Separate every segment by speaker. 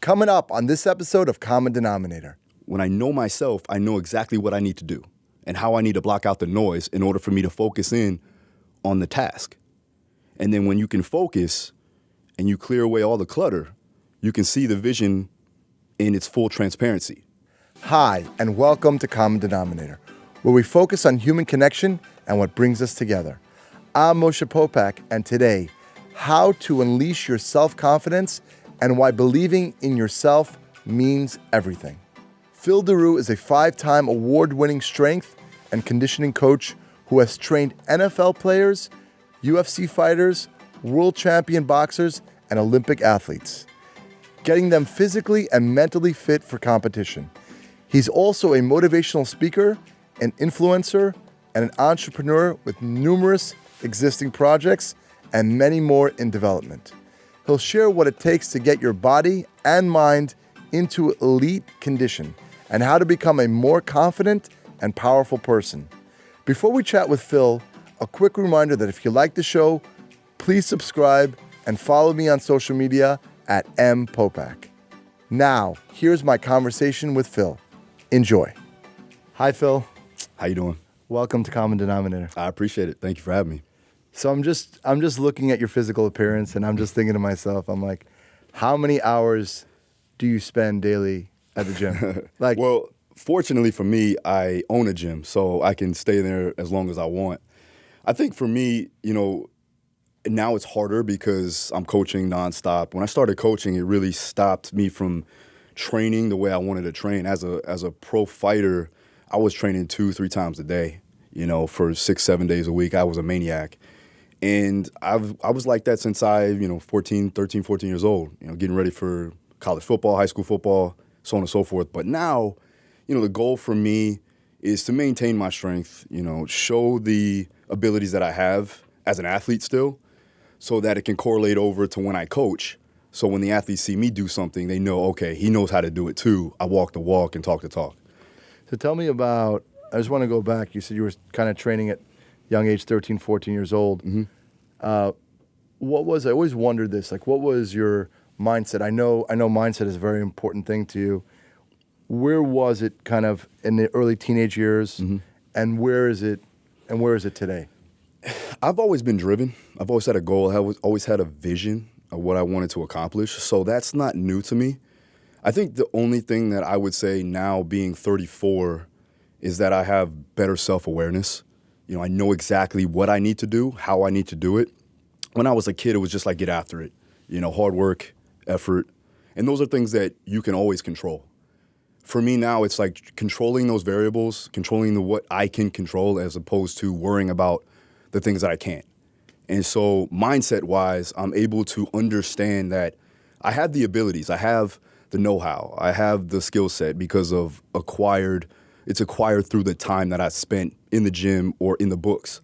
Speaker 1: Coming up on this episode of Common Denominator.
Speaker 2: When I know myself, I know exactly what I need to do and how I need to block out the noise in order for me to focus in on the task. And then when you can focus and you clear away all the clutter, you can see the vision in its full transparency.
Speaker 1: Hi, and welcome to Common Denominator, where we focus on human connection and what brings us together. I'm Moshe Popack, and today, how to unleash your self-confidence and why believing in yourself means everything. Phil Daru is a 5-time award-winning strength and conditioning coach who has trained NFL players, UFC fighters, world champion boxers, and Olympic athletes, getting them physically and mentally fit for competition. He's also a motivational speaker, an influencer, and an entrepreneur with numerous existing projects and many more in development. He'll share what it takes to get your body and mind into elite condition and how to become a more confident and powerful person. Before we chat with Phil, a quick reminder that if you like the show, please subscribe and follow me on social media at @mpopack. Now, here's my conversation with Phil. Enjoy. Hi, Phil.
Speaker 2: How you doing?
Speaker 1: Welcome to Common Denominator.
Speaker 2: I appreciate it. Thank you for having me.
Speaker 1: So I'm just looking at your physical appearance, and I'm just thinking to myself, I'm like, how many hours do you spend daily at the gym?
Speaker 2: Well, fortunately for me, I own a gym, so I can stay there as long as I want. I think for me, now it's harder because I'm coaching nonstop. When I started coaching, it really stopped me from training the way I wanted to train. As a pro fighter, I was training 2-3 times a day, for 6-7 days a week. I was a maniac. And I was like that since I, 13, 14 years old, getting ready for college football, high school football, so on and so forth. But now, the goal for me is to maintain my strength, show the abilities that I have as an athlete still so that it can correlate over to when I coach. So when the athletes see me do something, they know, okay, he knows how to do it too. I walk the walk and talk the talk.
Speaker 1: So tell me about, I just want to go back. You said you were kind of training at young age, 13, 14 years old.
Speaker 2: Mm-hmm.
Speaker 1: What was, I always wondered this, what was your mindset? I know mindset is a very important thing to you. Where was it kind of in the early teenage years,
Speaker 2: mm-hmm.
Speaker 1: and where is it today?
Speaker 2: I've always been driven. I've always had a goal. I've always had a vision of what I wanted to accomplish. So that's not new to me. I think the only thing that I would say now, being 34, is that I have better self-awareness. I know exactly what I need to do, how I need to do it. When I was a kid, it was just like get after it. Hard work, effort. And those are things that you can always control. For me now, it's like controlling those variables, controlling what I can control as opposed to worrying about the things that I can't. And so mindset-wise, I'm able to understand that I have the abilities, I have the know-how, I have the skill set because of it's acquired through the time that I spent in the gym or in the books.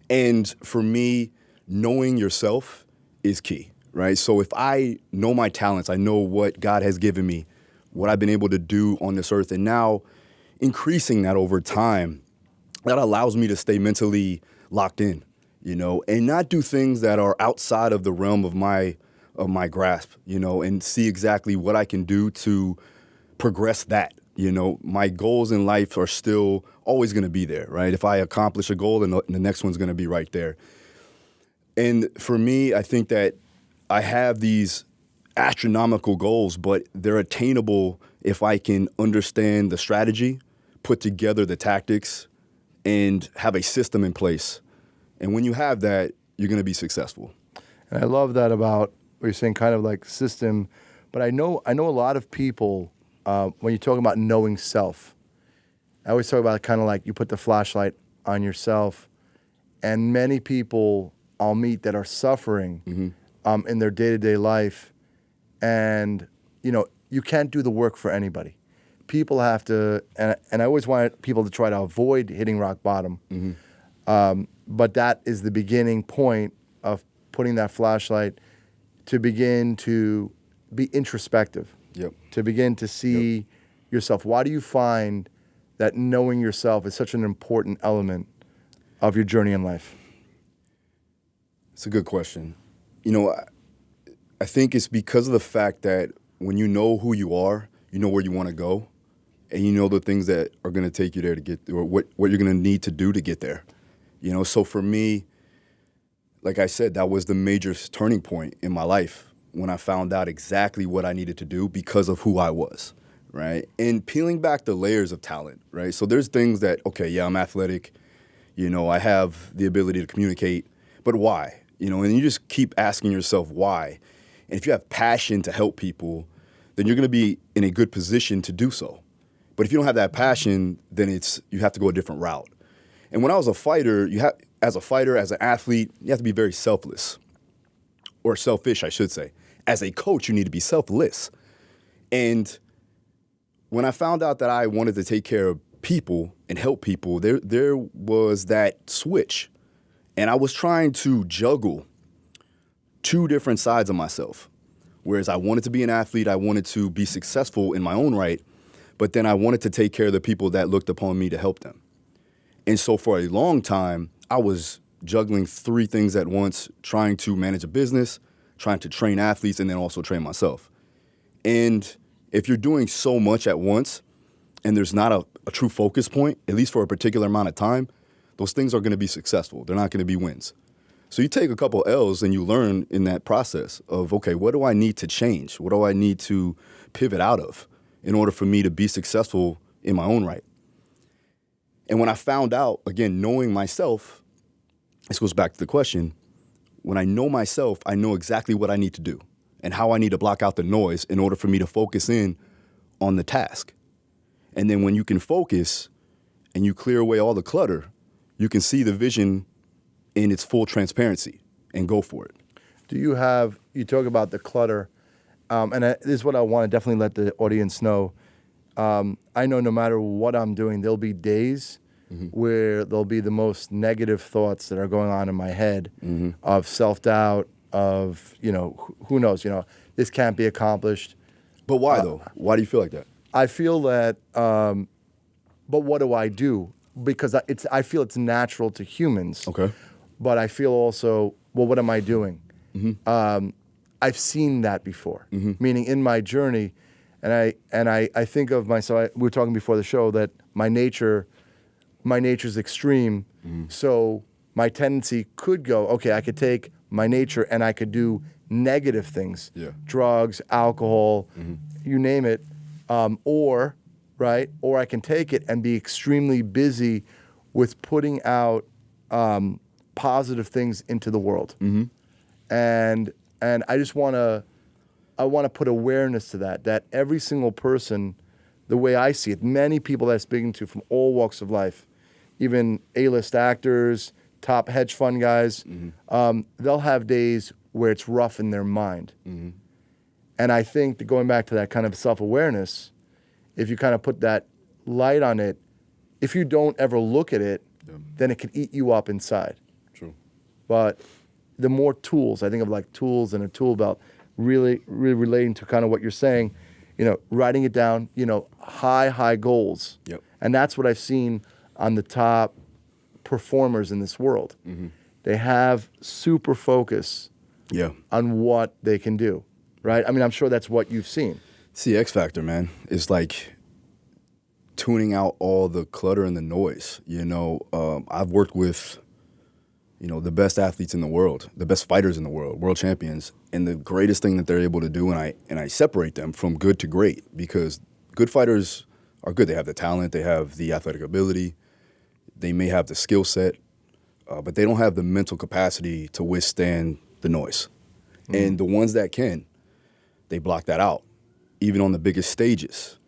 Speaker 2: And for me, knowing yourself is key, right? So if I know my talents, I know what God has given me, what I've been able to do on this earth, and now increasing that over time, that allows me to stay mentally locked in, and not do things that are outside of the realm of my grasp, and see exactly what I can do to progress that. My goals in life are still always going to be there, right? If I accomplish a goal, then the next one's going to be right there. And for me, I think that I have these astronomical goals, but they're attainable if I can understand the strategy, put together the tactics, and have a system in place. And when you have that, you're going to be successful.
Speaker 1: And I love that about what you're saying, kind of like system. But I know a lot of people, when you're talking about knowing self, I always talk about kind of like you put the flashlight on yourself, and many people I'll meet that are suffering
Speaker 2: Mm-hmm.
Speaker 1: In their day-to-day life, and you can't do the work for anybody. People have to, and I always want people to try to avoid hitting rock bottom, but that is the beginning point of putting that flashlight to begin to be introspective.
Speaker 2: Yep.
Speaker 1: To begin to see yourself. Why do you find that knowing yourself is such an important element of your journey in life?
Speaker 2: It's a good question. I think it's because of the fact that when you know who you are, you know where you want to go, and you know the things that are going to take you there to get, or what you're going to need to do to get there. You know, so for me, like I said, that was the major turning point in my life when I found out exactly what I needed to do because of who I was, right? And peeling back the layers of talent, right? So there's things that, okay, yeah, I'm athletic, you know, I have the ability to communicate, but why? You know, and you just keep asking yourself why. And if you have passion to help people, then you're going to be in a good position to do so. But if you don't have that passion, then you have to go a different route. And when I was a fighter, as an athlete, you have to be very selfless, or selfish, I should say. As a coach, you need to be selfless. And when I found out that I wanted to take care of people and help people, there was that switch. And I was trying to juggle two different sides of myself. Whereas I wanted to be an athlete, I wanted to be successful in my own right, but then I wanted to take care of the people that looked upon me to help them. And so for a long time, I was juggling three things at once, trying to manage a business, trying to train athletes, and then also train myself. And if you're doing so much at once and there's not a true focus point, at least for a particular amount of time, those things are going to be successful. They're not going to be wins. So you take a couple L's and you learn in that process of, okay, what do I need to change? What do I need to pivot out of in order for me to be successful in my own right? And when I found out, again, knowing myself, this goes back to the question, when I know myself, I know exactly what I need to do and how I need to block out the noise in order for me to focus in on the task. And then when you can focus and you clear away all the clutter, you can see the vision in its full transparency and go for it.
Speaker 1: You talk about the clutter, and this is what I want to definitely let the audience know. I know no matter what I'm doing, there'll be days where there'll be the most negative thoughts that are going on in my head of self-doubt, of, who knows, this can't be accomplished.
Speaker 2: But why though? Why do you feel like that?
Speaker 1: I feel that, but what do I do? Because I feel it's natural to humans.
Speaker 2: Okay.
Speaker 1: But I feel also, well, what am I doing? I've seen that before, meaning in my journey, and I think of myself. We were talking before the show that my nature's extreme, so my tendency could go, okay, I could take my nature and I could do negative things, drugs, alcohol, you name it, or I can take it and be extremely busy with putting out positive things into the world, and I just want to put awareness to that every single person, the way I see it, many people that I'm speaking to from all walks of life, even A-list actors, top hedge fund guys, they'll have days where it's rough in their mind, and I think that going back to that kind of self-awareness, if you kind of put that light on it, if you don't ever look at it, then it can eat you up inside.
Speaker 2: True.
Speaker 1: But the more tools, I think of like tools and a tool belt, really relating to kind of what you're saying, writing it down, high goals.
Speaker 2: Yep.
Speaker 1: And that's what I've seen on the top performers in this world. They have super focus on what they can do, right? I mean, I'm sure that's what you've seen.
Speaker 2: See, X Factor, man, is like tuning out all the clutter and the noise. I've worked with, the best athletes in the world, the best fighters in the world, world champions, and the greatest thing that they're able to do, and I separate them from good to great, because good fighters are good. They have the talent, they have the athletic ability, they may have the skill set, but they don't have the mental capacity to withstand the noise. And the ones that can, they block that out. Even on the biggest stages,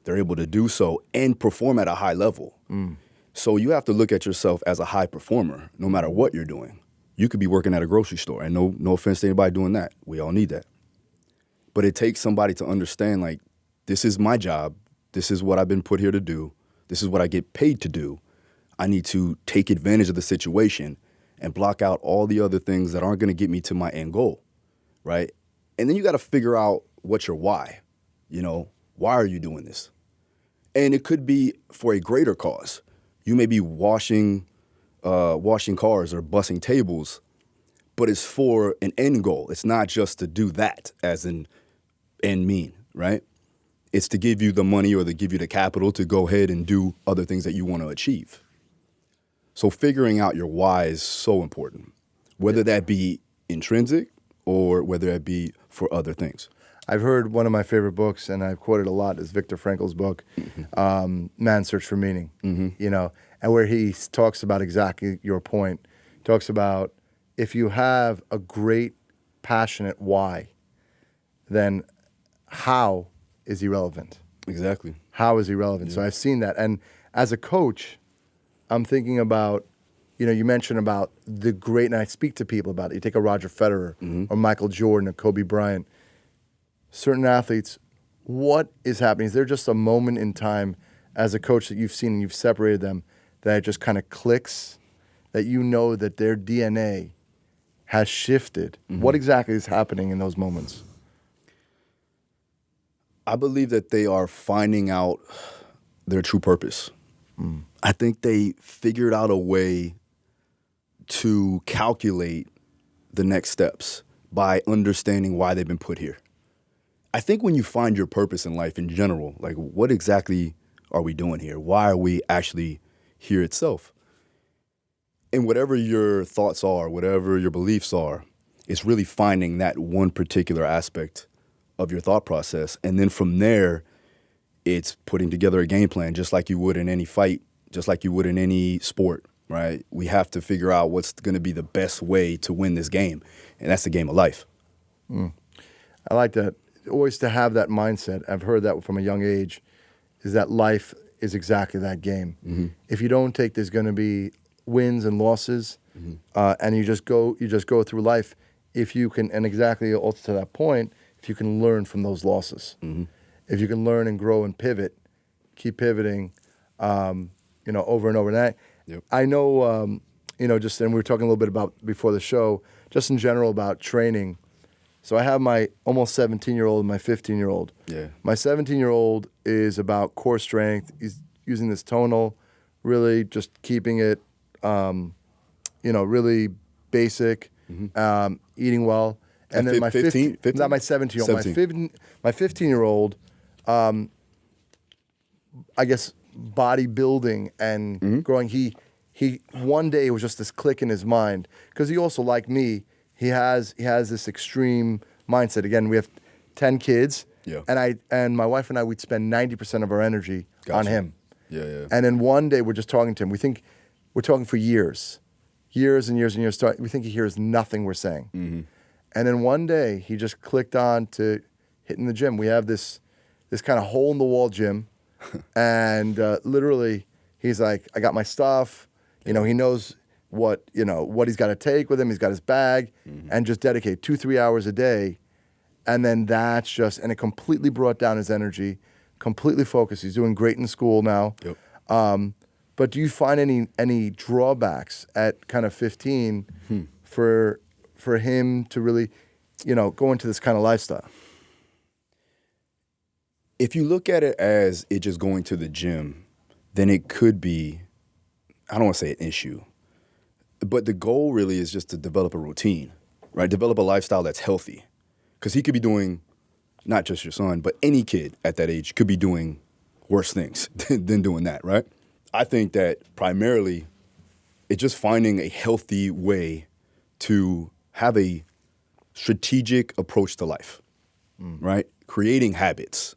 Speaker 2: they're able to do so and perform at a high level. So you have to look at yourself as a high performer, no matter what you're doing. You could be working at a grocery store, and no offense to anybody doing that. We all need that. But it takes somebody to understand, like, this is my job. This is what I've been put here to do. This is what I get paid to do. I need to take advantage of the situation and block out all the other things that aren't going to get me to my end goal, right? And then you got to figure out what's your why. Why are you doing this? And it could be for a greater cause. You may be washing cars or bussing tables, but it's for an end goal. It's not just to do that as an end mean, right? It's to give you the money or to give you the capital to go ahead and do other things that you want to achieve. So figuring out your why is so important, whether that be intrinsic or whether that be for other things.
Speaker 1: I've heard one of my favorite books, and I've quoted a lot, is Viktor Frankl's book, Man's Search for Meaning, you know, and where he talks about exactly your point. He talks about if you have a great, passionate why, then how is irrelevant.
Speaker 2: Exactly.
Speaker 1: How is irrelevant. Yeah. So I've seen that. And as a coach, I'm thinking about, you know, you mentioned about the great, and I speak to people about it. You take a Roger Federer or Michael Jordan or Kobe Bryant. Certain athletes, what is happening? Is there just a moment in time as a coach that you've seen and you've separated them that it just kind of clicks, that you know that their DNA has shifted? What exactly is happening in those moments?
Speaker 2: I believe that they are finding out their true purpose. I think they figured out a way to calculate the next steps by understanding why they've been put here. I think when you find your purpose in life in general, like what exactly are we doing here? Why are we actually here itself? And whatever your thoughts are, whatever your beliefs are, it's really finding that one particular aspect of your thought process. And then from there, it's putting together a game plan, just like you would in any fight, just like you would in any sport, right? We have to figure out what's going to be the best way to win this game. And that's the game of life.
Speaker 1: I like that. Always to have that mindset. I've heard that from a young age, is that life is exactly that game. If you don't take, there's going to be wins and losses, and you just go through life. If you can, and exactly also to that point, if you can learn from those losses, if you can learn and grow and pivot, keep pivoting, you know, over and over. And I know, you know, just, and we were talking a little bit about before the show, just in general about training. So I have my almost 17-year-old and my 15-year-old. Yeah. My 17-year-old is about core strength. He's using this tonal, really just keeping it, you know, really basic, eating well. And then my 15? Not my 17-year-old. My 15-year-old, I guess, bodybuilding and growing. He one day it was just this click in his mind, because he also, like me, he has this extreme mindset. Again, we have 10 kids, and my wife and I, we'd spend 90% of our energy on him. And then one day we're just talking to him. We think we're talking for years and years and years. We think he hears nothing we're saying. And then one day he just clicked on to hitting the gym. We have this kind of hole in the wall gym, and literally he's like, I got my stuff. You know, he knows what he's got to take with him. He's got his bag, and just dedicate 2-3 hours a day. And then that's just, and it completely brought down his energy, completely focused. He's doing great in school now. But do you find any drawbacks at kind of 15 for him to really, you know, go into this kind of lifestyle?
Speaker 2: If you look at it as it just going to the gym, then it could be, I don't want to say an issue, but the goal really is just to develop a routine, right? Develop a lifestyle that's healthy. Because he could be doing, not just your son, but any kid at that age could be doing worse things than doing that, right? I think that primarily it's just finding a healthy way to have a strategic approach to life, right? Creating habits.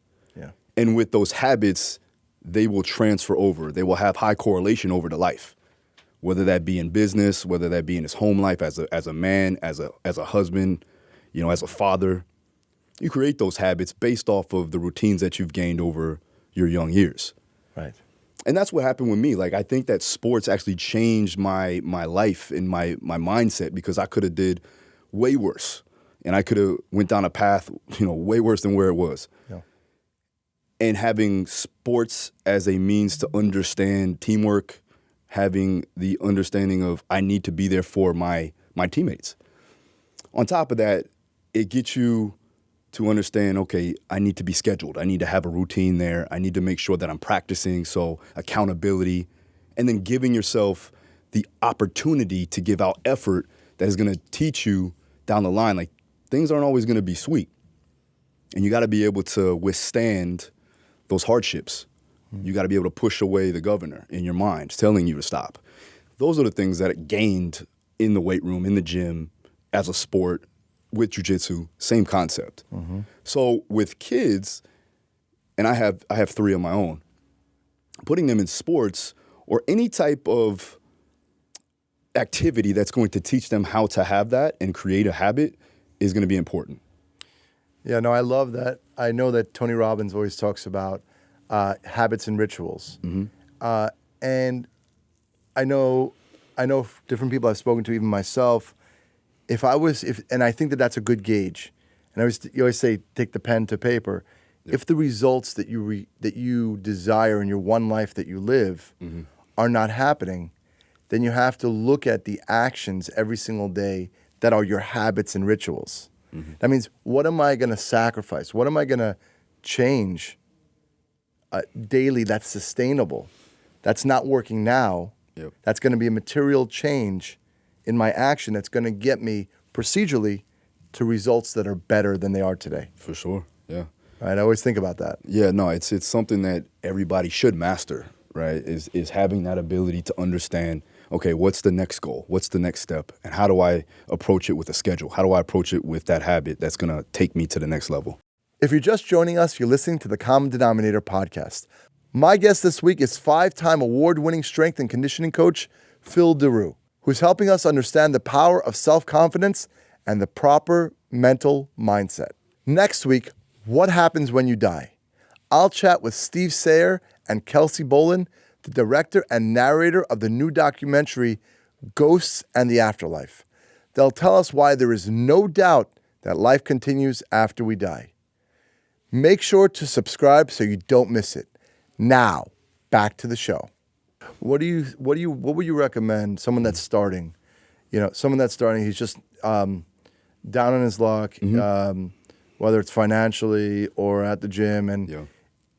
Speaker 2: And with those habits, they will transfer over. They will have high correlation over to life, whether that be in business, whether that be in his home life as a man, as a husband, you know, as a father. You create those habits based off of the routines that you've gained over your young years.
Speaker 1: Right.
Speaker 2: And that's what happened with me. Like, I think that sports actually changed my life and my mindset, because I could have did way worse. And I could have went down a path, you know, way worse than where it was. Yeah. And having sports as a means to understand teamwork, having the understanding of I need to be there for my teammates. On top of that, it gets you to understand, okay, I need to be scheduled. I need to have a routine there. I need to make sure that I'm practicing, so accountability. And then giving yourself the opportunity to give out effort that is going to teach you down the line. Like, things aren't always going to be sweet. And you got to be able to withstand those hardships. You got to be able to push away the governor in your mind telling you to stop. Those are the things that it gained in the weight room, in the gym, as a sport, with jiu-jitsu, same concept. So with kids, and I have 3 of my own, putting them in sports or any type of activity that's going to teach them how to have that and create a habit is going to be important.
Speaker 1: Yeah, no, I love that. I know that Tony Robbins always talks about habits and rituals. And I know different people I've spoken to, even myself, and I think that that's a good gauge. And you always say, take the pen to paper. Yep. If the results that you desire in your one life that you live are not happening, then you have to look at the actions every single day that are your habits and rituals. That means, what am I going to sacrifice? What am I going to change daily that's sustainable, that's not working now, that's going to be a material change in my action that's going to get me procedurally to results that are better than they are today.
Speaker 2: For sure, yeah.
Speaker 1: Right, I always think about that.
Speaker 2: Yeah, no, it's something that everybody should master, right? Is having that ability to understand, okay, what's the next goal? What's the next step? And how do I approach it with a schedule? How do I approach it with that habit that's going to take me to the next level?
Speaker 1: If you're just joining us, you're listening to the Common Denominator podcast. My guest this week is 5-time award-winning strength and conditioning coach, Phil Daru, who's helping us understand the power of self-confidence and the proper mental mindset. Next week, what happens when you die? I'll chat with Steve Sayer and Kelsey Bolin, the director and narrator of the new documentary, Ghosts and the Afterlife. They'll tell us why there is no doubt that life continues after we die. Make sure to subscribe so you don't miss it. Now, back to the show. What would you recommend someone that's starting? He's just down on his luck, whether it's financially or at the gym, and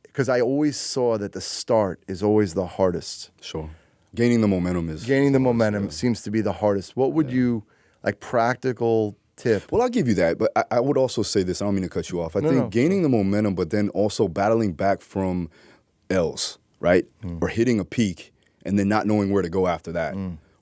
Speaker 1: because I always saw that the start is always the hardest.
Speaker 2: Sure. Gaining the momentum
Speaker 1: seems to be the hardest. What would you practical tip?
Speaker 2: Well, I'll give you that, but I would also say this. I don't mean to cut you off. I think gaining the momentum, but then also battling back from L's, right? Or hitting a peak and then not knowing where to go after that.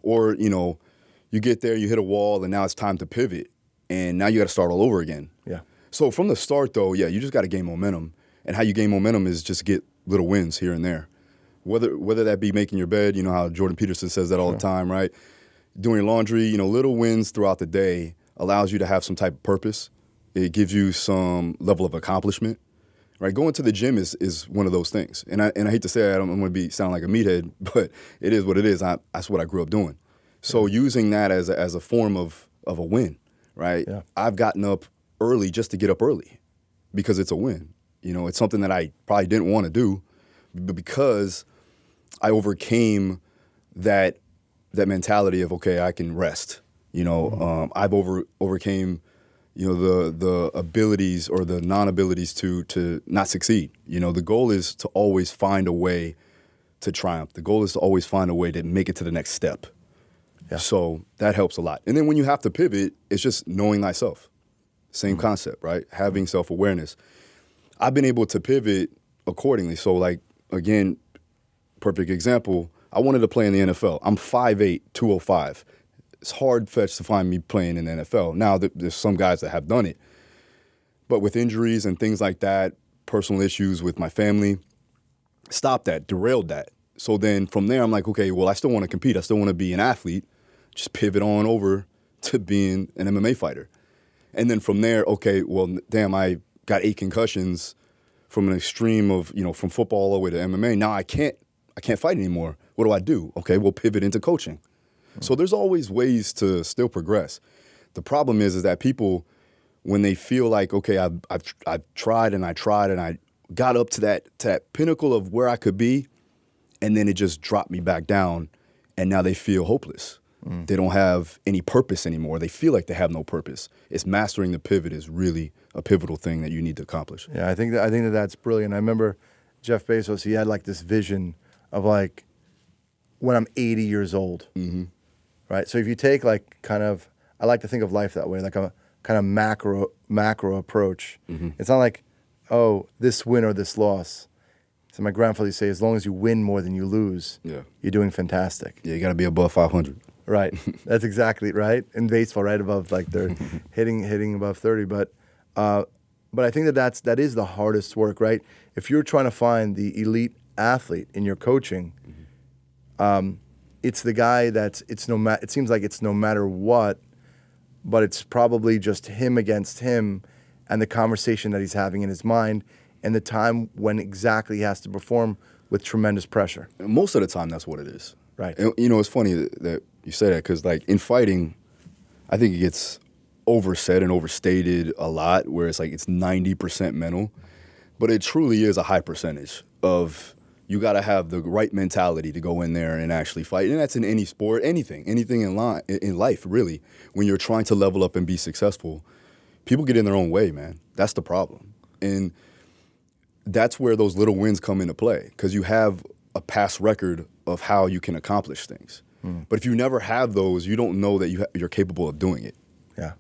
Speaker 2: Or, you get there, you hit a wall, and now it's time to pivot, and now you got to start all over again.
Speaker 1: Yeah.
Speaker 2: So from the start, though, you just got to gain momentum. And how you gain momentum is just get little wins here and there. Whether that be making your bed, you know how Jordan Peterson says that all the time, right? Doing laundry, little wins throughout the day allows you to have some type of purpose. It gives you some level of accomplishment, right? Going to the gym is one of those things. And I hate to say it, I don't want to sound like a meathead, but it is what it is. That's what I grew up doing. So using that as a form of a win, right? Yeah. I've gotten up early just to get up early because it's a win. It's something that I probably didn't want to do, but because I overcame that mentality of, okay, I can rest. I've overcame, the abilities or the non-abilities to not succeed. The goal is to always find a way to triumph. The goal is to always find a way to make it to the next step. Yeah. So that helps a lot. And then when you have to pivot, it's just knowing thyself. Same concept, right? Having self-awareness. I've been able to pivot accordingly. So, again, perfect example, I wanted to play in the NFL. I'm 5'8", 205. It's hard-fetched to find me playing in the NFL. Now, there's some guys that have done it. But with injuries and things like that, personal issues with my family, stopped that, derailed that. So then from there, I'm like, okay, well, I still want to compete. I still want to be an athlete. Just pivot on over to being an MMA fighter. And then from there, okay, well, damn, I got 8 concussions from an extreme of, from football all the way to MMA. Now I can't fight anymore. What do I do? Okay, we'll pivot into coaching. So there's always ways to still progress. The problem is that people, when they feel like, okay, I've tried and I got up to that pinnacle of where I could be, and then it just dropped me back down, and now they feel hopeless. They don't have any purpose anymore. They feel like they have no purpose. It's mastering the pivot is really a pivotal thing that you need to accomplish.
Speaker 1: Yeah, I think that's brilliant. I remember Jeff Bezos, he had this vision of when I'm 80 years old, right? So if you take I like to think of life that way, like a kind of macro approach. It's not like, oh, this win or this loss. So my grandfather used to say, as long as you win more than you lose, you're doing fantastic.
Speaker 2: Yeah, you got to be above 500.
Speaker 1: Right. That's exactly right. In baseball, right above, like they're hitting above 30. But I think that is the hardest work, right? If you're trying to find the elite athlete in your coaching, it's the guy it seems like it's no matter what, but it's probably just him against him and the conversation that he's having in his mind and the time when exactly he has to perform with tremendous pressure.
Speaker 2: And most of the time, that's what it is.
Speaker 1: Right.
Speaker 2: And, it's funny that you say that because, like, in fighting, I think it gets oversaid and overstated a lot where it's like it's 90% mental, but it truly is a high percentage of you got to have the right mentality to go in there and actually fight. And that's in any sport, anything in life, really. When you're trying to level up and be successful, people get in their own way, man. That's the problem. And that's where those little wins come into play because you have a past record of how you can accomplish things. But if you never have those, you don't know that you're capable of doing it.
Speaker 1: Yeah.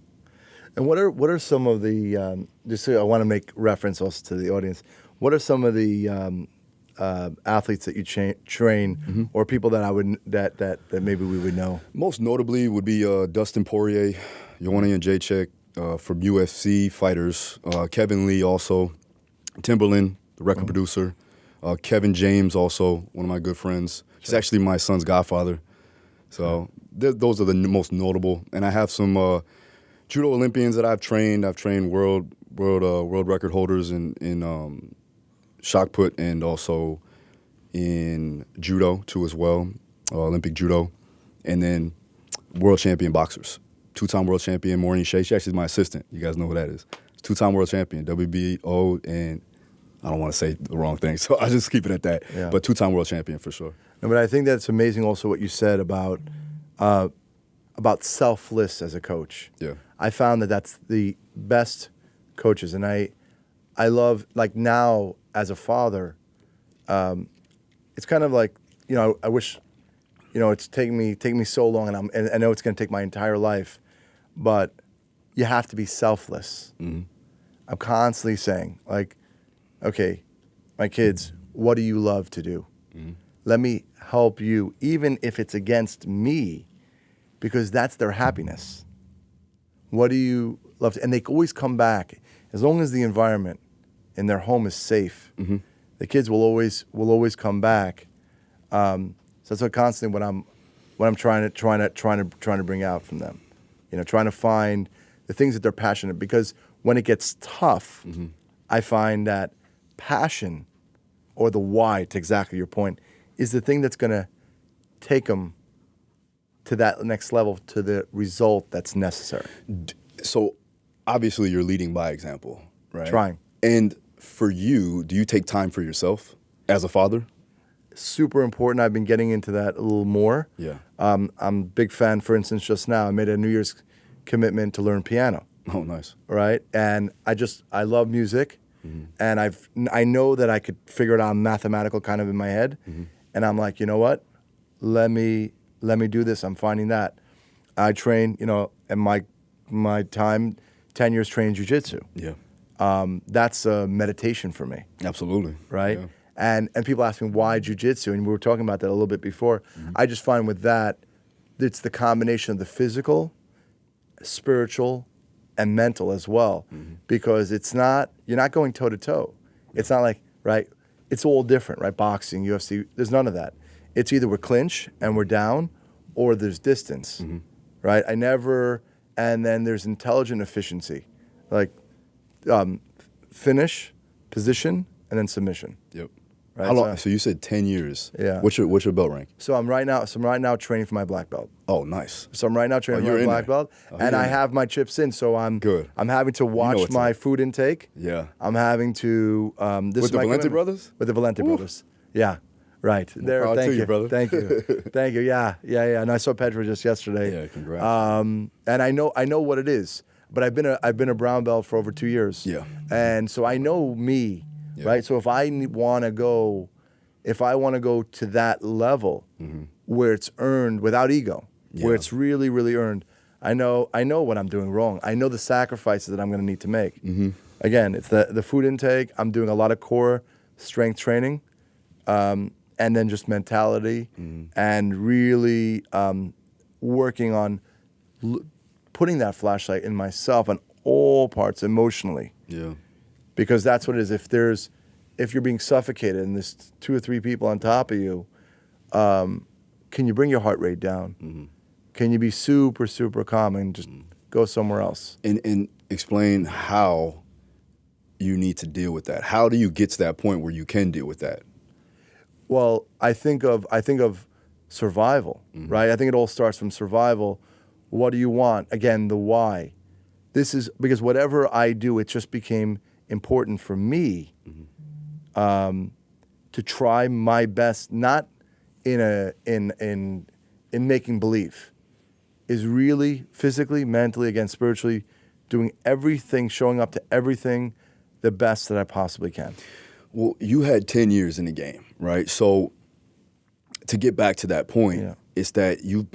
Speaker 1: And what are some of the just so I want to make reference also to the audience. What are some of the athletes that you train or people that maybe we would know?
Speaker 2: Most notably would be Dustin Poirier, Joanna Jedrzejczyk from UFC fighters, Kevin Lee also, Timbaland, the record producer, Kevin James also, one of my good friends. He's actually my son's godfather. So those are the most notable. And I have some judo Olympians that I've trained. I've trained world record holders in shot put and also in judo too as well, Olympic judo, and then world champion boxers. 2-time world champion Maureen Shea. She actually is my assistant. You guys know who that is. 2-time world champion, WBO, and I don't want to say the wrong thing, so I'll just keep it at that.
Speaker 1: Yeah.
Speaker 2: But 2-time world champion for sure.
Speaker 1: No, but I think that's amazing also what you said about selfless as a coach.
Speaker 2: Yeah.
Speaker 1: I found that that's the best coaches. And I love, like now as a father, it's kind of like, I wish, it's taking me so long and I know it's going to take my entire life, but you have to be selfless. I'm constantly saying, like, okay, my kids, what do you love to do? Let me help you, even if it's against me, because that's their happiness. What do you love to, and they always come back, as long as the environment in their home is safe, the kids will always come back. So that's what constantly what I'm trying to bring out from them. Trying to find the things that they're passionate, because when it gets tough, I find that passion, or the why, to exactly your point, is the thing that's going to take them to that next level, to the result that's necessary.
Speaker 2: So obviously you're leading by example, right?
Speaker 1: Trying.
Speaker 2: And for you, do you take time for yourself as a father?
Speaker 1: Super important. I've been getting into that a little more.
Speaker 2: Yeah. I'm
Speaker 1: a big fan, for instance, just now, I made a New Year's commitment to learn piano.
Speaker 2: Oh, nice.
Speaker 1: Right? And I love music, and I know that I could figure it out mathematical kind of in my head. And I'm like, you know what? Let me do this. I'm finding that. I train, in my time, 10 years training jiu-jitsu.
Speaker 2: Yeah.
Speaker 1: That's a meditation for me.
Speaker 2: Absolutely.
Speaker 1: Right?
Speaker 2: Yeah.
Speaker 1: And people ask me why jiu-jitsu, and we were talking about that a little bit before. I just find with that, it's the combination of the physical, spiritual, and mental as well. Because you're not going toe to toe. It's not like, right, it's all different, right? Boxing, UFC, there's none of that. It's either we're clinch and we're down, or there's distance, right? And then there's intelligent efficiency, like finish, position, and then submission.
Speaker 2: Yep.
Speaker 1: Right?
Speaker 2: How long? So you said 10 years.
Speaker 1: Yeah.
Speaker 2: What's your belt rank?
Speaker 1: So I'm right now training for my black belt.
Speaker 2: Oh, nice.
Speaker 1: So I'm right now training for my black belt, and I have my chips in. So I'm
Speaker 2: good.
Speaker 1: I'm having to watch my food intake.
Speaker 2: Yeah.
Speaker 1: I'm having to
Speaker 2: with the Valente brothers.
Speaker 1: With the Valente brothers. Yeah. Right.
Speaker 2: There. Thank you, brother.
Speaker 1: Thank you. Thank you. Yeah. And I saw Pedro just yesterday.
Speaker 2: Yeah. Congrats.
Speaker 1: And I know what it is, but I've been a brown belt for over 2 years.
Speaker 2: Yeah.
Speaker 1: And so I know me, right? So if I want to go to that level where it's earned without ego, where it's really, really earned, I know what I'm doing wrong. I know the sacrifices that I'm going to need to make. Again, it's the food intake. I'm doing a lot of core strength training, and then just mentality, and really working on putting that flashlight in myself on all parts emotionally.
Speaker 2: Yeah.
Speaker 1: Because that's what it is. If you're being suffocated and there's 2 or 3 people on top of you, can you bring your heart rate down? Can you be super, super calm and just go somewhere else?
Speaker 2: And explain how you need to deal with that. How do you get to that point where you can deal with that?
Speaker 1: Well, I think of survival, right? I think it all starts from survival. What do you want? Again, the why. This is because whatever I do, it just became important for me to try my best, not in making believe, is really physically, mentally, again, spiritually, doing everything, showing up to everything the best that I possibly can.
Speaker 2: Well, you had 10 years in the game, right? So to get back to that point, it's that you've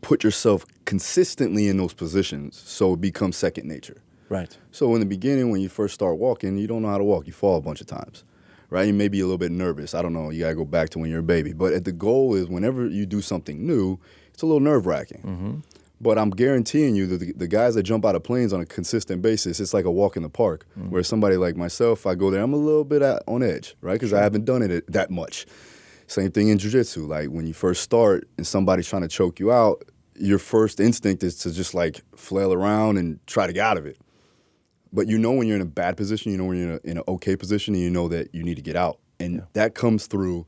Speaker 2: put yourself consistently in those positions, so it becomes second nature.
Speaker 1: Right.
Speaker 2: So in the beginning, when you first start walking, you don't know how to walk. You fall a bunch of times, right? You may be a little bit nervous. I don't know. You got to go back to when you're a baby. But the goal is whenever you do something new, it's a little nerve-wracking. But I'm guaranteeing you that the guys that jump out of planes on a consistent basis, it's like a walk in the park. Where somebody like myself, I go there, I'm a little bit on edge, right? Because I haven't done it that much. Same thing in jiu-jitsu. Like when you first start and somebody's trying to choke you out, your first instinct is to just like flail around and try to get out of it. But you know when you're in a bad position, you know when you're in an okay position, and you know that you need to get out. And that comes through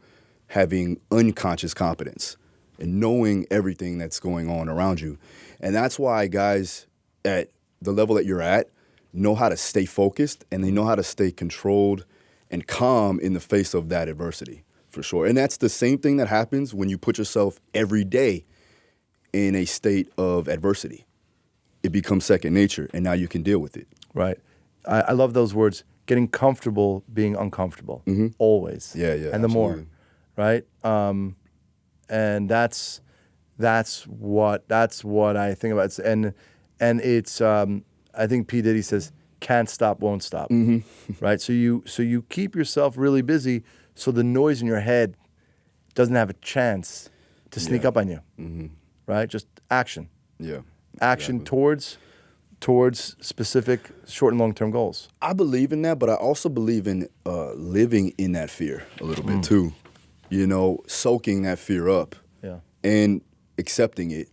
Speaker 2: having unconscious competence and knowing everything that's going on around you. And that's why guys at the level that you're at know how to stay focused, and they know how to stay controlled and calm in the face of that adversity, for sure. And that's the same thing that happens when you put yourself every day in a state of adversity. It becomes second nature, and now you can deal with it.
Speaker 1: Right. I love those words, getting comfortable being uncomfortable, always.
Speaker 2: Yeah,
Speaker 1: And the
Speaker 2: absolutely.
Speaker 1: more, right? And that's what I think about. And it's I think P. Diddy says, can't stop, won't stop. Right? So you keep yourself really busy so the noise in your head doesn't have a chance to sneak up on you. Right? Just action.
Speaker 2: Yeah.
Speaker 1: Action
Speaker 2: Exactly.
Speaker 1: towards specific short and long-term goals.
Speaker 2: I believe in that, but I also believe in living in that fear a little bit too. You know, soaking that fear up and accepting it,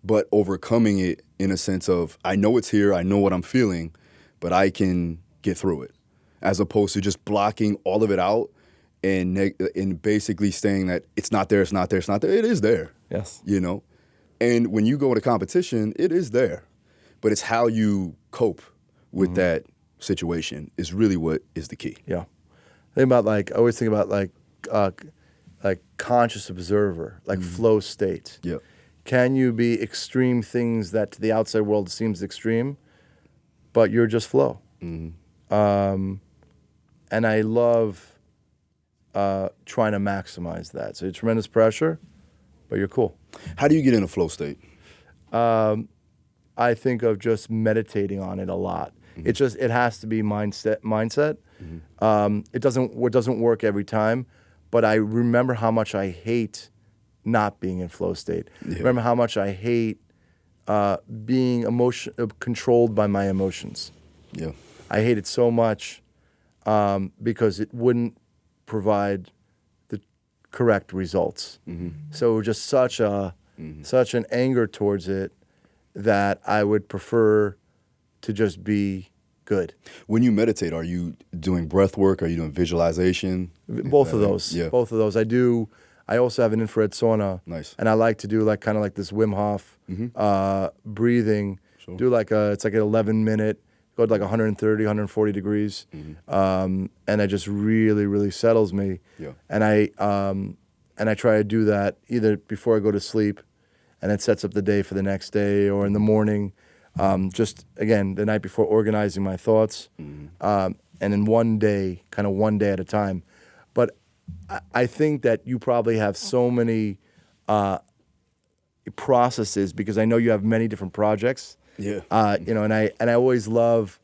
Speaker 2: but overcoming it in a sense of, I know it's here, I know what I'm feeling, but I can get through it, as opposed to just blocking all of it out and basically saying that it's not there, it's not there, it's not there. It is there.
Speaker 1: Yes.
Speaker 2: You know? And when you go into competition, it is there. But it's how you cope with that situation is really what is the key.
Speaker 1: Yeah. I always think about like conscious observer, like flow state.
Speaker 2: Yeah.
Speaker 1: Can you be extreme things that to the outside world seems extreme, but you're just flow? And I love trying to maximize that. So it's tremendous pressure, but you're cool.
Speaker 2: How do you get in a flow state?
Speaker 1: I think of just meditating on it a lot. It has to be mindset. It doesn't work every time, but I remember how much I hate not being in flow state. Remember how much I hate being controlled by my emotions.
Speaker 2: Yeah.
Speaker 1: I hate it so much because it wouldn't provide the correct results. So just such an anger towards it that I would prefer to just be good.
Speaker 2: When you meditate, are you doing breath work? Are you doing visualization?
Speaker 1: Both of those.
Speaker 2: Yeah.
Speaker 1: Both of those. I also have an infrared sauna.
Speaker 2: Nice.
Speaker 1: And I like to do kind of like this Wim Hof breathing.
Speaker 2: Sure.
Speaker 1: Do it's like an 11-minute, go to like 130, 140 degrees. And it just really, really settles me.
Speaker 2: Yeah.
Speaker 1: And I try to do that either before I go to sleep, and it sets up the day for the next day, or in the morning, just, again, the night before, organizing my thoughts, and in one day at a time. But I think that you probably have so many process is, because I know you have many different projects.
Speaker 2: Yeah.
Speaker 1: And I always love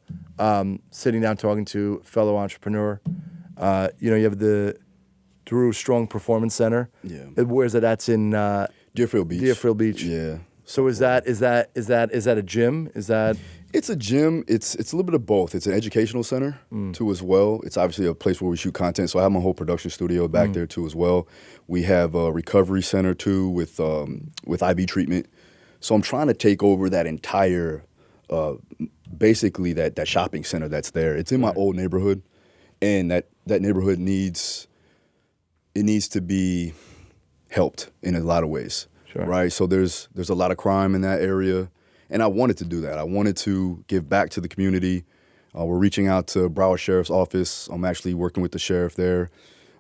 Speaker 1: sitting down talking to fellow entrepreneur. You have the Daru Strong Performance Center.
Speaker 2: Yeah.
Speaker 1: Where's that? That's in
Speaker 2: Deerfield Beach.
Speaker 1: Deerfield Beach.
Speaker 2: Yeah.
Speaker 1: So is that a gym? Is that?
Speaker 2: It's a gym. It's a little bit of both. It's an educational center too as well. It's obviously a place where we shoot content. So I have my whole production studio back there too as well. We have a recovery center too with IV treatment. So I'm trying to take over that entire, basically that shopping center that's there. It's in my old neighborhood, and that neighborhood needs to be helped in a lot of ways.
Speaker 1: Sure.
Speaker 2: Right. So there's a lot of crime in that area. And I wanted to do that. I wanted to give back to the community. We're reaching out to Broward Sheriff's Office. I'm actually working with the sheriff there.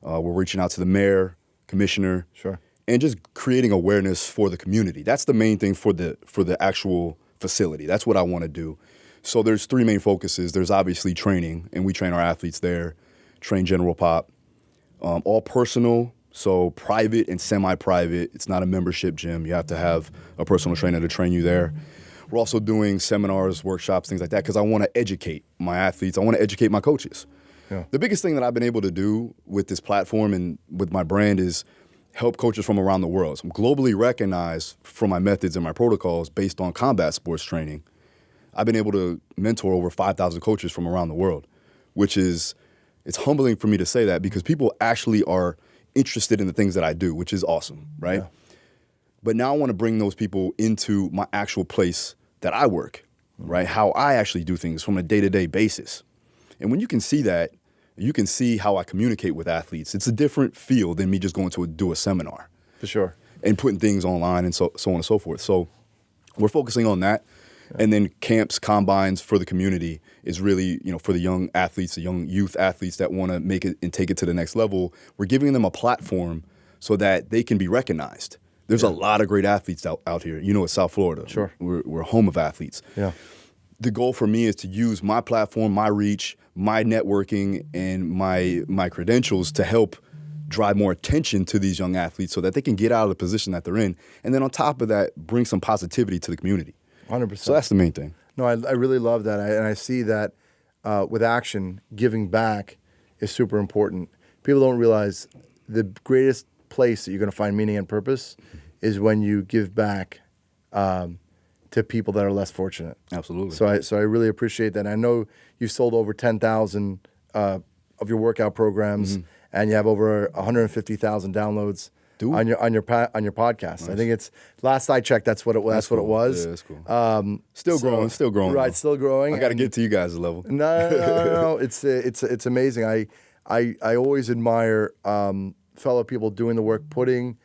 Speaker 2: We're reaching out to the mayor, commissioner,
Speaker 1: Sure.
Speaker 2: and just creating awareness for the community. That's the main thing for the actual facility. That's what I want to do. So there's three main focuses. There's obviously training, and we train our athletes there, train general pop, all personal, so private and semi-private. It's not a membership gym. You have to have a personal trainer to train you there. We're also doing seminars, workshops, things like that, because I want to educate my athletes. I want to educate my coaches.
Speaker 1: Yeah.
Speaker 2: The biggest thing that I've been able to do with this platform and with my brand is help coaches from around the world. So I'm globally recognized for my methods and my protocols based on combat sports training. I've been able to mentor over 5,000 coaches from around the world, which is, it's humbling for me to say that because people actually are interested in the things that I do, which is awesome, right?
Speaker 1: Yeah.
Speaker 2: But now I want to bring those people into my actual place that I work, right? How I actually do things from a day-to-day basis. And when you can see that, you can see how I communicate with athletes. It's a different feel than me just going to do a seminar.
Speaker 1: For sure.
Speaker 2: And putting things online and so on and so forth. So we're focusing on that. Yeah. And then camps, combines for the community is really, for the young athletes, the young youth athletes that want to make it and take it to the next level. We're giving them a platform so that they can be recognized. There's a lot of great athletes out here. It's South Florida.
Speaker 1: Sure.
Speaker 2: We're home of athletes.
Speaker 1: Yeah.
Speaker 2: The goal for me is to use my platform, my reach, my networking, and my credentials to help drive more attention to these young athletes so that they can get out of the position that they're in. And then on top of that, bring some positivity to the community.
Speaker 1: 100%.
Speaker 2: So that's the main thing.
Speaker 1: No, I really love that. And I see that with action, giving back is super important. People don't realize the greatest place that you're going to find meaning and purpose is when you give back to people that are less fortunate.
Speaker 2: Absolutely.
Speaker 1: So I really appreciate that. I know you've sold over 10,000 of your workout programs, and you have over 150,000 downloads on your podcast. Nice. I think it's last I checked, that's what it was. That's what it was.
Speaker 2: Yeah, that's cool. Still growing.
Speaker 1: Right, still growing.
Speaker 2: I got to get to you guys' level.
Speaker 1: No. It's amazing. I always admire fellow people doing the work, putting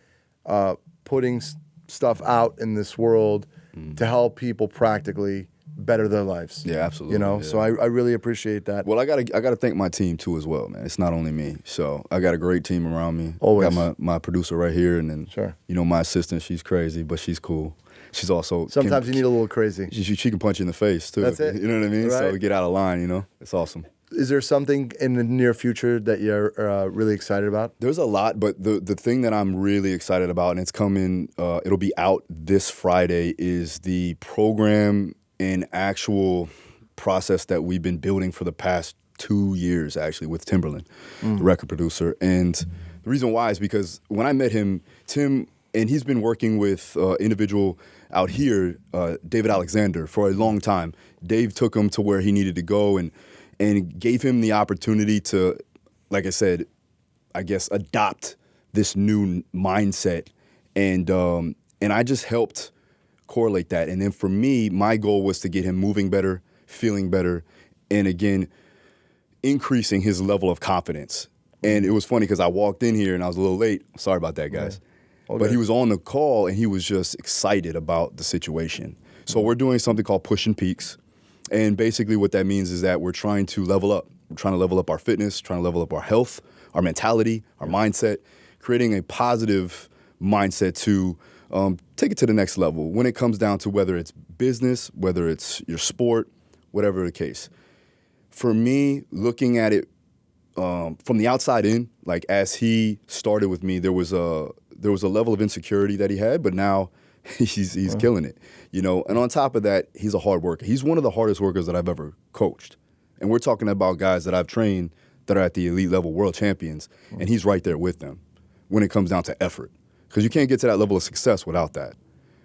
Speaker 1: stuff out in this world to help people practically better their lives.
Speaker 2: Yeah, absolutely. Yeah.
Speaker 1: So I really appreciate that.
Speaker 2: Well, I gotta thank my team too as well, man. It's not only me. So I got a great team around me.
Speaker 1: Always.
Speaker 2: Got my producer right here, and then
Speaker 1: Sure.
Speaker 2: My assistant. She's crazy, but she's cool. She's also
Speaker 1: Sometimes you need a little crazy.
Speaker 2: She can punch you in the face too.
Speaker 1: That's it.
Speaker 2: You know what I mean?
Speaker 1: Right.
Speaker 2: So we get out of line. It's awesome.
Speaker 1: Is there something in the near future that you're really excited about?
Speaker 2: There's a lot, but the thing that I'm really excited about, and it's coming, it'll be out this Friday, is the program and actual process that we've been building for the past 2 years, actually, with Timbaland, the record producer. And the reason why is because when I met him, Tim, and he's been working with individual out here, David Alexander, for a long time. Dave took him to where he needed to go and gave him the opportunity to, like I said, I guess, adopt this new mindset. And I just helped correlate that. And then for me, my goal was to get him moving better, feeling better, and again, increasing his level of confidence. And it was funny because I walked in here and I was a little late. Sorry about that, guys. Okay. But he was on the call and he was just excited about the situation. So we're doing something called Pushing Peaks. And basically what that means is that we're trying to level up. We're trying to level up our fitness, trying to level up our health, our mentality, our mindset, creating a positive mindset to take it to the next level when it comes down to whether it's business, whether it's your sport, whatever the case. For me, looking at it from the outside in, like as he started with me, there was a level of insecurity that he had, but now he's killing it, you know. And on top of that, he's a hard worker. He's one of the hardest workers that I've ever coached. And we're talking about guys that I've trained that are at the elite level world champions, and he's right there with them when it comes down to effort. Because you can't get to that level of success without that.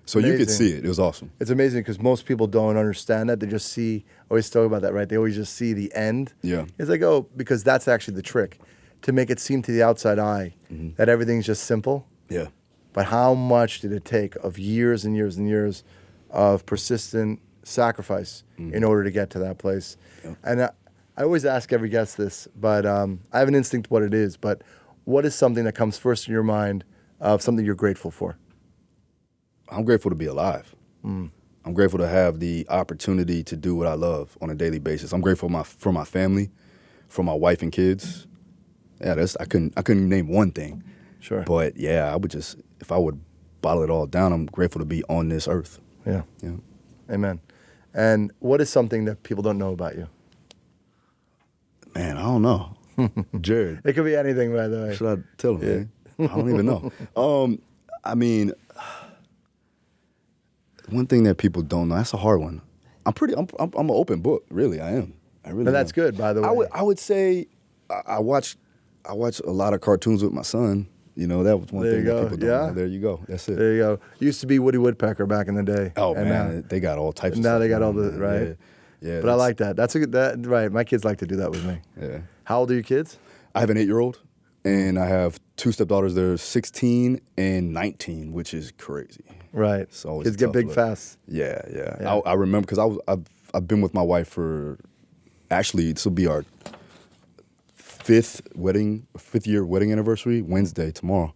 Speaker 2: So you could see it. It was awesome.
Speaker 1: It's amazing because most people don't understand that. They just see, always talk about that, right? They always just see the end.
Speaker 2: Yeah.
Speaker 1: It's like, oh, because that's actually the trick, to make it seem to the outside eye that everything's just simple.
Speaker 2: Yeah.
Speaker 1: But how much did it take of years and years and years of persistent sacrifice in order to get to that place? Yep. And I always ask every guest this, but I have an instinct what it is. But what is something that comes first in your mind of something you're grateful for?
Speaker 2: I'm grateful to be alive. I'm grateful to have the opportunity to do what I love on a daily basis. I'm grateful for my family, for my wife and kids. Yeah, I couldn't name one thing.
Speaker 1: Sure.
Speaker 2: But yeah, if I would bottle it all down, I'm grateful to be on this earth.
Speaker 1: Yeah.
Speaker 2: Yeah.
Speaker 1: Amen. And what is something that people don't know about you?
Speaker 2: Man, I don't know. Jared.
Speaker 1: It could be anything, by the way.
Speaker 2: Should I tell him, man? I don't even know. I mean, one thing that people don't know, that's a hard one. I'm an open book, really. I am. I really.
Speaker 1: And that's good, by the way.
Speaker 2: I would say I watch a lot of cartoons with my son. You know, that was one thing that people don't know. There you go. That's it.
Speaker 1: There you go. Used to be Woody Woodpecker back in the day.
Speaker 2: Oh, and man, they got all types of
Speaker 1: now
Speaker 2: stuff.
Speaker 1: Now they got all the, right?
Speaker 2: Yeah.
Speaker 1: But I like that. That's a good, right. My kids like to do that with me.
Speaker 2: Yeah.
Speaker 1: How old are your kids?
Speaker 2: I have an 8-year-old, and I have 2 stepdaughters. They're 16 and 19, which is crazy.
Speaker 1: Right.
Speaker 2: So
Speaker 1: kids get big fast.
Speaker 2: Yeah. I remember because I've been with my wife for, actually, this will be our 5th year wedding anniversary, Wednesday, tomorrow.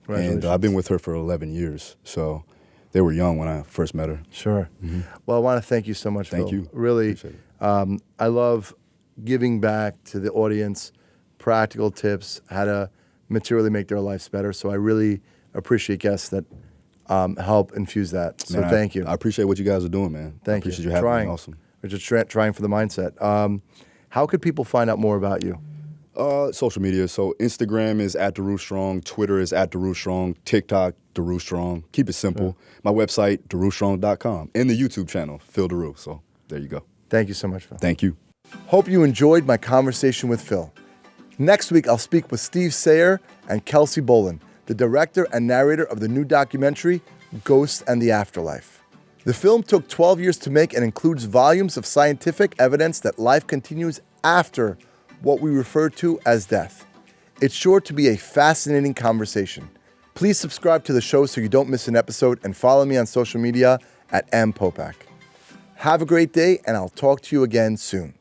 Speaker 2: And I've been with her for 11 years. So they were young when I first met her.
Speaker 1: Sure. Well, I want to thank you so much, Phil.
Speaker 2: Thank you.
Speaker 1: Really, I love giving back to the audience practical tips, how to materially make their lives better. So I really appreciate guests that help infuse that. So thank you.
Speaker 2: I appreciate what you guys are doing, man.
Speaker 1: Thank
Speaker 2: you. I appreciate
Speaker 1: you.
Speaker 2: you having me. Awesome.
Speaker 1: We're just trying for the mindset. How could people find out more about you?
Speaker 2: Social media. So Instagram is @DaruStrong, Twitter is @DaruStrong, TikTok, DaruStrong. Keep it simple. My website, DaruStrong.com, and the YouTube channel, Phil Daru. So there you go.
Speaker 1: Thank you so much, Phil.
Speaker 2: Thank you.
Speaker 1: Hope you enjoyed my conversation with Phil. Next week, I'll speak with Steve Sayer and Kelsey Boland, the director and narrator of the new documentary, Ghosts and the Afterlife. The film took 12 years to make and includes volumes of scientific evidence that life continues after what we refer to as death. It's sure to be a fascinating conversation. Please subscribe to the show so you don't miss an episode and follow me on social media @mpopack. Have a great day, and I'll talk to you again soon.